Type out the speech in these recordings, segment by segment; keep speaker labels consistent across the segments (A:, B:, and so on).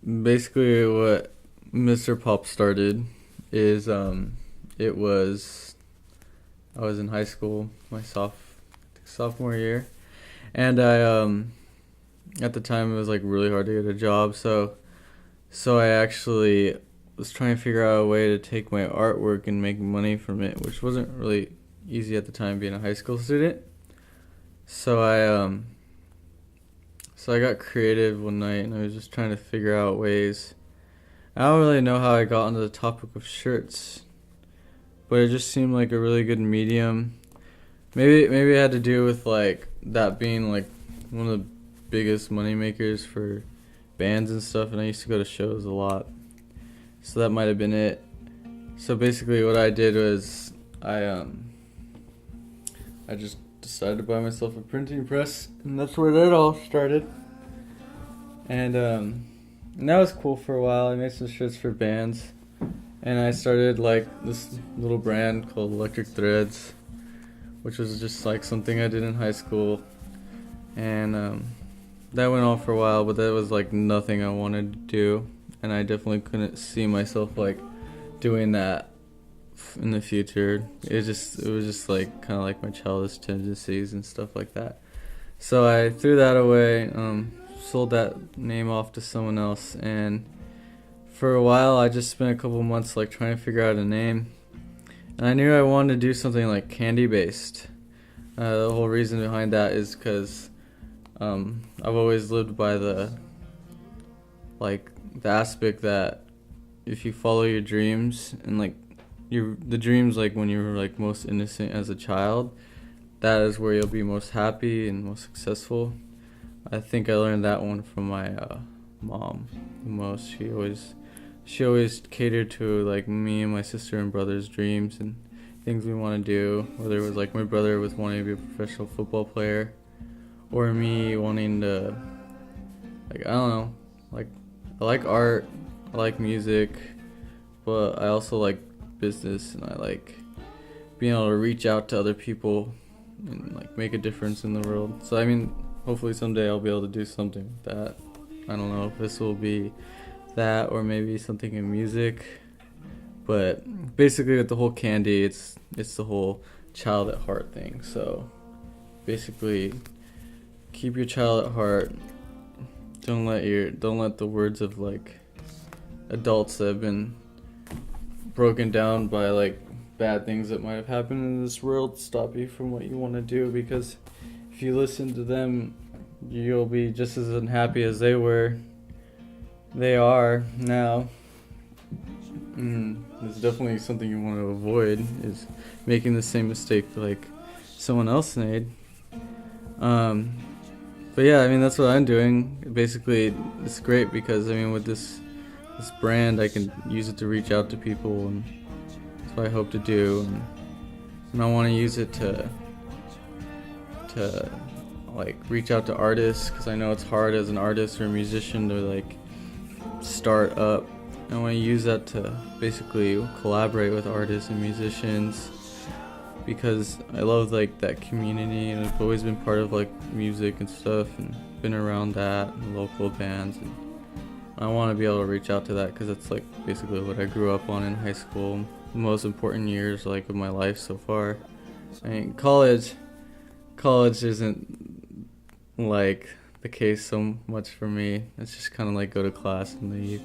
A: Basically, what Mr. Pop started is it was I was in high school, my sophomore year, and I at the time it was like really hard to get a job, so I actually was trying to figure out a way to take my artwork and make money from it, which wasn't really easy at the time being a high school student. So I got creative one night and I was just trying to figure out ways. I don't really know how I got onto the topic of shirts, but it just seemed like a really good medium. Maybe it had to do with like that being like one of the biggest money makers for bands and stuff, and I used to go to shows a lot. So that might have been it. So basically what I did was I just decided to buy myself a printing press, and that's where that all started. And that was cool for a while. I made some shirts for bands, and I started like this little brand called Electric Threads, which was just like something I did in high school, and that went on for a while, but that was like nothing I wanted to do, and I definitely couldn't see myself like doing that in the future. It was just like kind of like my childish tendencies and stuff like that. So I threw that away, sold that name off to someone else, and for a while I just spent a couple months like trying to figure out a name. And I knew I wanted to do something like candy based. The whole reason behind that is because I've always lived by the aspect that if you follow your dreams and like the dreams like when you were like most innocent as a child, that is where you'll be most happy and most successful. I think I learned that one from my mom the most. She always catered to like me and my sister and brother's dreams and things we want to do, whether it was like my brother was wanting to be a professional football player or me wanting to, like, I don't know, like I like art, I like music, but I also like business, and I like being able to reach out to other people and like make a difference in the world. So I mean, hopefully someday I'll be able to do something with that. I don't know if this will be that or maybe something in music, but basically with the whole candy, it's the whole child at heart thing. So basically, keep your child at heart. Don't let the words of like adults that have been broken down by like bad things that might have happened in this world stop you from what you want to do, because if you listen to them, you'll be just as unhappy as they are now. It's definitely something you want to avoid, is making the same mistake like someone else made. But yeah, I mean, that's what I'm doing. Basically, it's great because I mean, with this brand, I can use it to reach out to people, and that's what I hope to do. And I want to use it to like reach out to artists, because I know it's hard as an artist or a musician to like start up. I want to use that to basically collaborate with artists and musicians, because I love like that community, and I've always been part of like music and stuff and been around that and local bands, and I want to be able to reach out to that because it's like basically what I grew up on in high school, the most important years like of my life so far. I mean, college isn't like the case so much for me. It's just kind of like go to class and leave.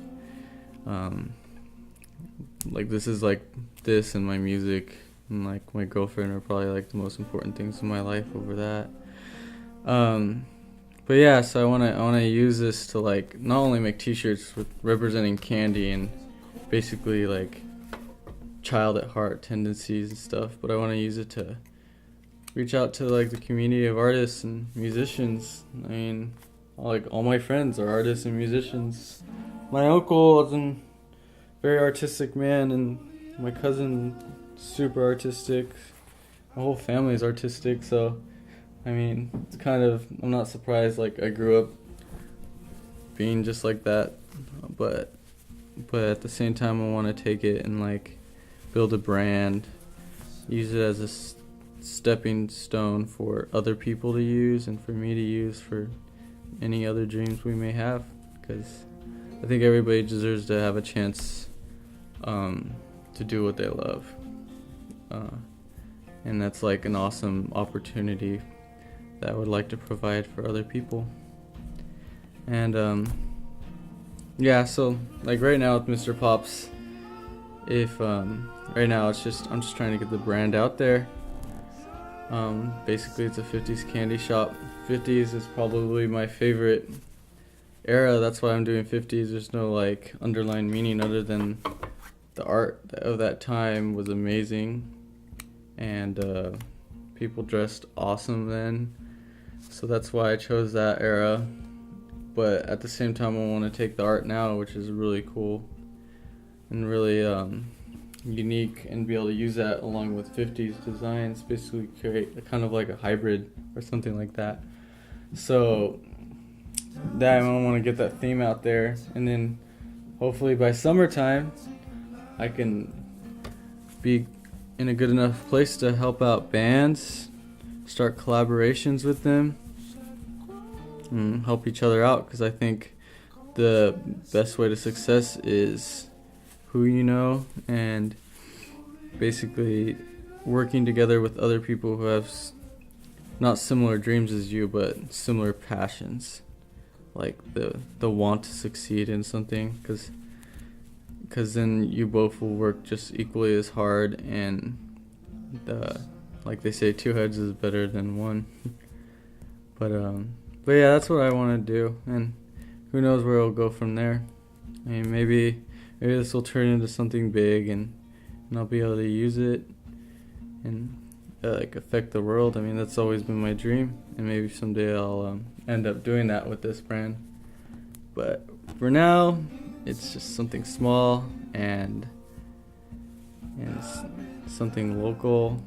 A: Like this is like this and my music and like my girlfriend are probably like the most important things in my life over that. But yeah, so I wanna use this to like not only make T-shirts with representing candy and basically like child at heart tendencies and stuff, but I want to use it to reach out to like the community of artists and musicians. I mean, like all my friends are artists and musicians. My uncle is a very artistic man, and my cousin super artistic. My whole family is artistic, so I mean, it's kind of, I'm not surprised like I grew up being just like that, but at the same time I want to take it and like build a brand, use it as a stepping stone for other people to use and for me to use for any other dreams we may have, because I think everybody deserves to have a chance to do what they love. And that's like an awesome opportunity that I would like to provide for other people. And yeah, so like right now with Mr. Pops, if right now I'm just trying to get the brand out there. Basically it's a 50s candy shop. 50s is probably my favorite era. That's why I'm doing 50s. There's no like underlying meaning other than the art of that time was amazing, and people dressed awesome then. So that's why I chose that era. But at the same time, I want to take the art now, which is really cool and really unique, and be able to use that along with 50s designs, basically create a kind of like a hybrid or something like that. So that I want to get that theme out there, and then hopefully by summertime I can be in a good enough place to help out bands, start collaborations with them, and help each other out, because I think the best way to success is who you know, and basically working together with other people who have not similar dreams as you, but similar passions, like the want to succeed in something, because then you both will work just equally as hard, and like they say, two heads is better than one. but yeah, that's what I want to do, and who knows where it'll go from there. I mean, maybe this will turn into something big, and I'll be able to use it and like affect the world. I mean, that's always been my dream, and maybe someday I'll end up doing that with this brand. But for now, it's just something small and something local,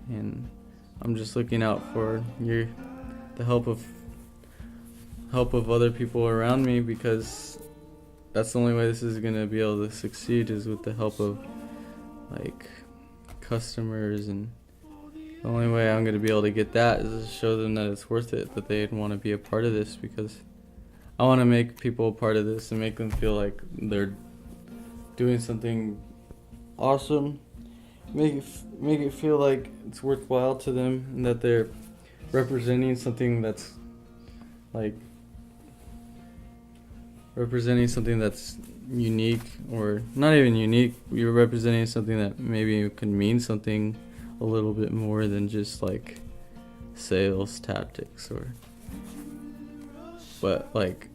A: and I'm just looking out for the help of other people around me, because that's the only way this is gonna be able to succeed, is with the help of like customers, and the only way I'm gonna be able to get that is to show them that it's worth it, that they'd want to be a part of this, because I want to make people a part of this and make them feel like they're doing something awesome. Make it feel like it's worthwhile to them, and that they're representing something that's unique, or not even unique. You're representing something that maybe could mean something a little bit more than just like sales tactics, but like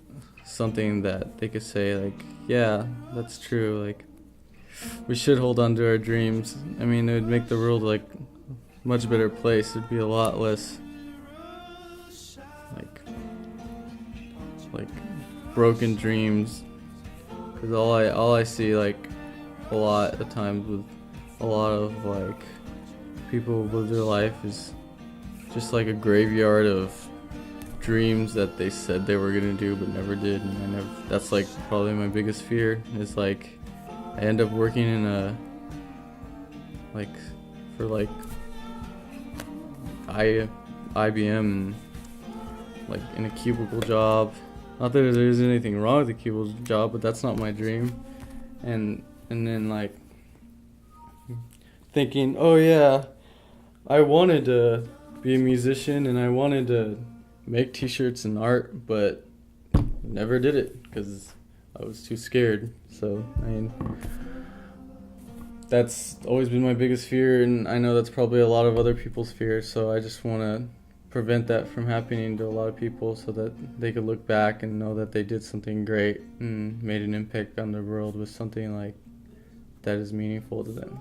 A: something that they could say like, yeah, that's true, like we should hold on to our dreams. I mean, it would make the world like a much better place. It'd be a lot less like broken dreams, because all I see like a lot of times with a lot of like people who live their life is just like a graveyard of dreams that they said they were gonna do but never did. And that's like probably my biggest fear, is like I end up working in a for IBM, like in a cubicle job. Not that there's anything wrong with the cubicle job, but that's not my dream. And then like thinking, oh yeah, I wanted to be a musician and I wanted to make t-shirts and art, but never did it because I was too scared. So I mean, that's always been my biggest fear, and I know that's probably a lot of other people's fears. So I just want to prevent that from happening to a lot of people, so that they could look back and know that they did something great and made an impact on the world with something like that is meaningful to them.